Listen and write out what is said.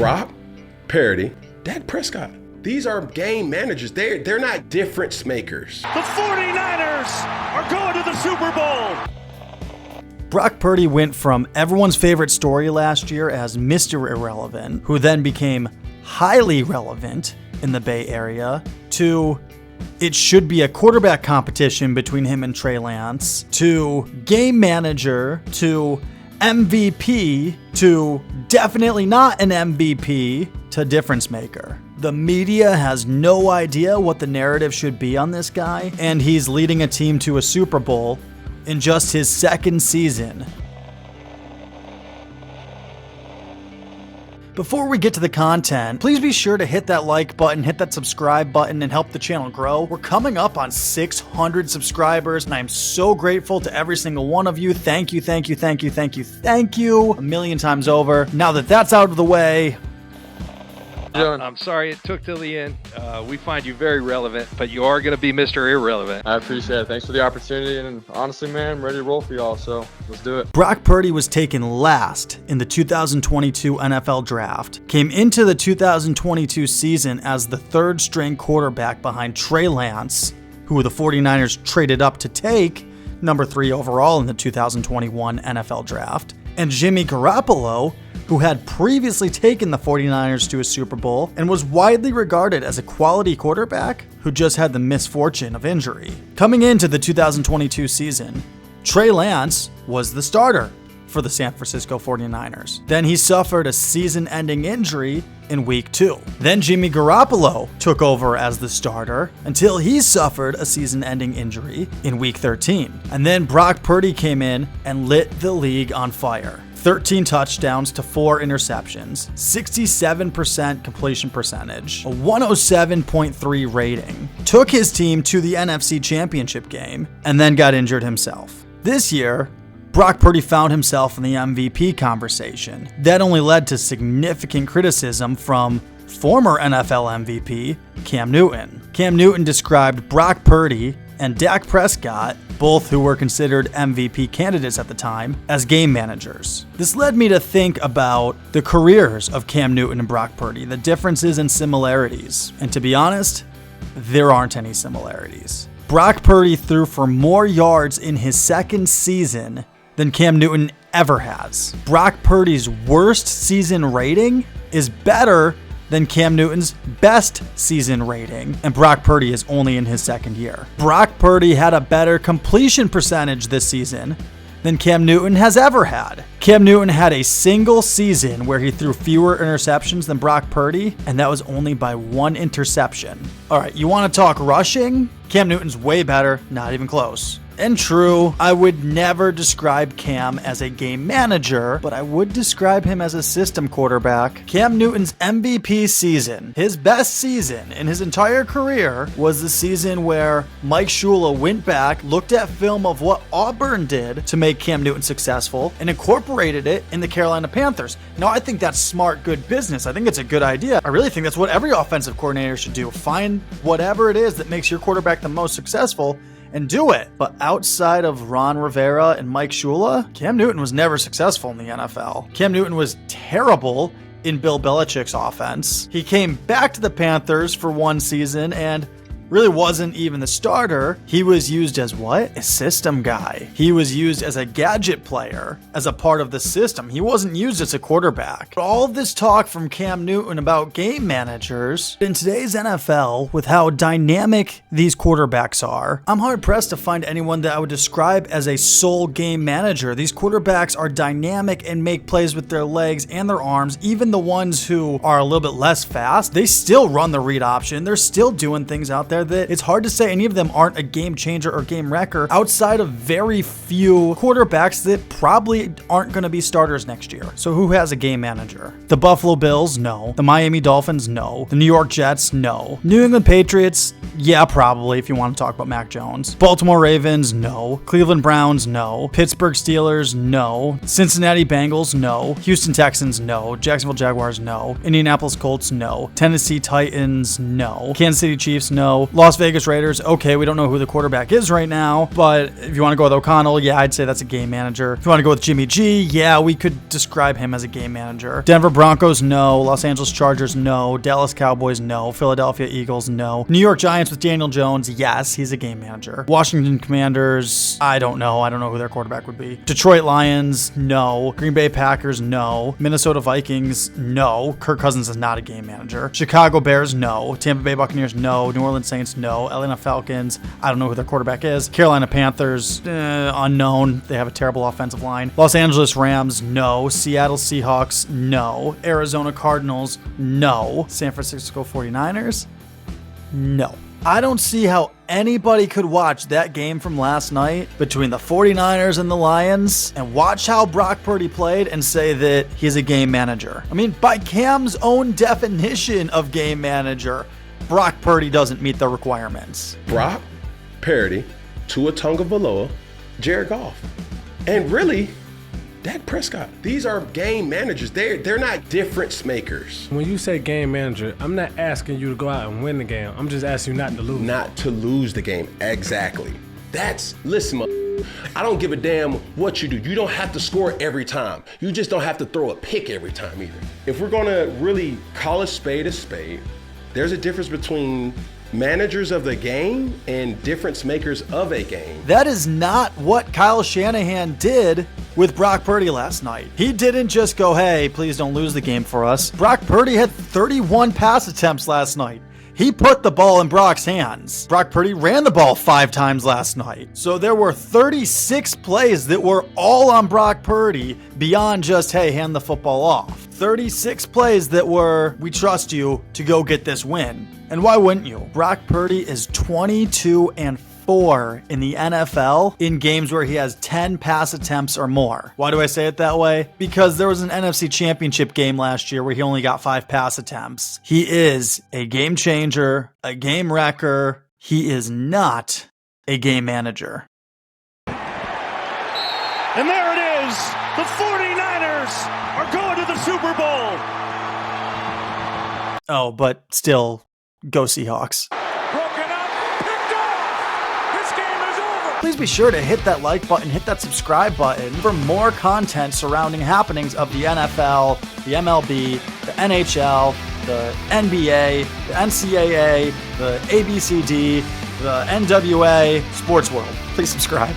Brock Purdy, Dak Prescott. These are game managers. They're not difference makers. The 49ers are going to the Super Bowl. Brock Purdy went from everyone's favorite story last year as Mr. Irrelevant, who then became highly relevant in the Bay Area, to it should be a quarterback competition between him and Trey Lance, to game manager, to MVP, to definitely not an MVP, to difference maker. The media has no idea what the narrative should be on this guy, and he's leading a team to a Super Bowl in just his second season. Before we get to the content, please be sure to hit that like button, hit that subscribe button, and help the channel grow. We're coming up on 600 subscribers, and I'm so grateful to every single one of you. Thank you, thank you, thank you, thank you, thank you a million times over. Now that that's out of the way, I'm sorry it took till the end. We find you very relevant, but you are going to be Mr. Irrelevant. I appreciate it. Thanks for the opportunity, and honestly, man, I'm ready to roll for y'all, so let's do it. Brock Purdy was taken last in the 2022 NFL Draft, came into the 2022 season as the third-string quarterback behind Trey Lance, who the 49ers traded up to take, number 3 overall in the 2021 NFL Draft, and Jimmy Garoppolo, who had previously taken the 49ers to a Super Bowl and was widely regarded as a quality quarterback who just had the misfortune of injury. Coming into the 2022 season, Trey Lance was the starter for the San Francisco 49ers. Then he suffered a season-ending injury in Week 2. Then Jimmy Garoppolo took over as the starter until he suffered a season-ending injury in Week 13. And then Brock Purdy came in and lit the league on fire. 13 touchdowns to 4 interceptions, 67% completion percentage, a 107.3 rating, took his team to the NFC Championship game, and then got injured himself. This year, Brock Purdy found himself in the MVP conversation. That only led to significant criticism from former NFL MVP Cam Newton. Cam Newton described Brock Purdy and Dak Prescott, both who were considered MVP candidates at the time, as game managers. This led me to think about the careers of Cam Newton and Brock Purdy, the differences and similarities. And to be honest, there aren't any similarities. Brock Purdy threw for more yards in his second season than Cam Newton ever has. Brock Purdy's worst season rating is better than Cam Newton's best season rating, and Brock Purdy is only in his second year. Brock Purdy had a better completion percentage this season than Cam Newton has ever had. Cam Newton had a single season where he threw fewer interceptions than Brock Purdy, and that was only by 1 interception. All right, you want to talk rushing? Cam Newton's way better, not even close. And true, I would never describe Cam as a game manager, but I would describe him as a system quarterback. Cam Newton's MVP season, his best season in his entire career, was the season where Mike Shula went back, looked at film of what Auburn did to make Cam Newton successful, and incorporated it in the Carolina Panthers. Now, I think that's smart, good business. I think it's a good idea. I really think that's what every offensive coordinator should do. Find whatever it is that makes your quarterback the most successful and do it. But outside of Ron Rivera and Mike Shula, Cam Newton was never successful in the NFL. Cam Newton was terrible in Bill Belichick's offense. He came back to the Panthers for one season and really wasn't even the starter. He was used as what? A system guy. He was used as a gadget player, as a part of the system. He wasn't used as a quarterback. All of this talk from Cam Newton about game managers, in today's NFL, with how dynamic these quarterbacks are, I'm hard-pressed to find anyone that I would describe as a sole game manager. These quarterbacks are dynamic and make plays with their legs and their arms. Even the ones who are a little bit less fast, they still run the read option. They're still doing things out there that it's hard to say any of them aren't a game changer or game wrecker outside of very few quarterbacks that probably aren't going to be starters next year. So who has a game manager? The Buffalo Bills? No. The Miami Dolphins? No. The New York Jets? No. New England Patriots? Yeah, probably, if you want to talk about Mac Jones. Baltimore Ravens? No. Cleveland Browns? No. Pittsburgh Steelers? No. Cincinnati Bengals? No. Houston Texans? No. Jacksonville Jaguars? No. Indianapolis Colts? No. Tennessee Titans? No. Kansas City Chiefs? No. Las Vegas Raiders, okay, we don't know who the quarterback is right now, but if you want to go with O'Connell, yeah, I'd say that's a game manager. If you want to go with Jimmy G, yeah, we could describe him as a game manager. Denver Broncos, no. Los Angeles Chargers, no. Dallas Cowboys, no. Philadelphia Eagles, no. New York Giants with Daniel Jones, yes, he's a game manager. Washington Commanders, I don't know who their quarterback would be. Detroit Lions, no. Green Bay Packers, no. Minnesota Vikings, no. Kirk Cousins is not a game manager. Chicago Bears, no. Tampa Bay Buccaneers, no. New Orleans Saints, no. Atlanta Falcons, I don't know who their quarterback is. Carolina Panthers, unknown. They have a terrible offensive line. Los Angeles Rams, no. Seattle Seahawks, no. Arizona Cardinals, no. San Francisco 49ers, no. I don't see how anybody could watch that game from last night between the 49ers and the Lions and watch how Brock Purdy played and say that he's a game manager. I mean, by Cam's own definition of game manager, Brock Purdy doesn't meet the requirements. Brock, Purdy, Tua Tagovailoa, Jared Goff, and really, Dak Prescott. These are game managers. They're not difference makers. When you say game manager, I'm not asking you to go out and win the game. I'm just asking you not to lose. Not to lose the game. Exactly. Listen, I don't give a damn what you do. You don't have to score every time. You just don't have to throw a pick every time either. If we're gonna really call a spade, there's a difference between managers of the game and difference makers of a game. That is not what Kyle Shanahan did with Brock Purdy last night. He didn't just go, hey, please don't lose the game for us. Brock Purdy had 31 pass attempts last night. He put the ball in Brock's hands. Brock Purdy ran the ball 5 times last night. So there were 36 plays that were all on Brock Purdy beyond just, hey, hand the football off. 36 plays that were, we trust you to go get this win. And why wouldn't you? Brock Purdy is 22-4 in the NFL in games where he has 10 pass attempts or more. Why do I say it that way? Because there was an NFC Championship game last year where he only got 5 pass attempts. He is a game changer, a game wrecker. He is not a game manager. And there it is. The 49ers are going to the Super Bowl. Oh, but still, go Seahawks. Broken up, picked off. This game is over. Please be sure to hit that like button, hit that subscribe button for more content surrounding happenings of the NFL, the MLB, the NHL, the NBA, the NCAA, the ABCD, the NWA, sports world. Please subscribe.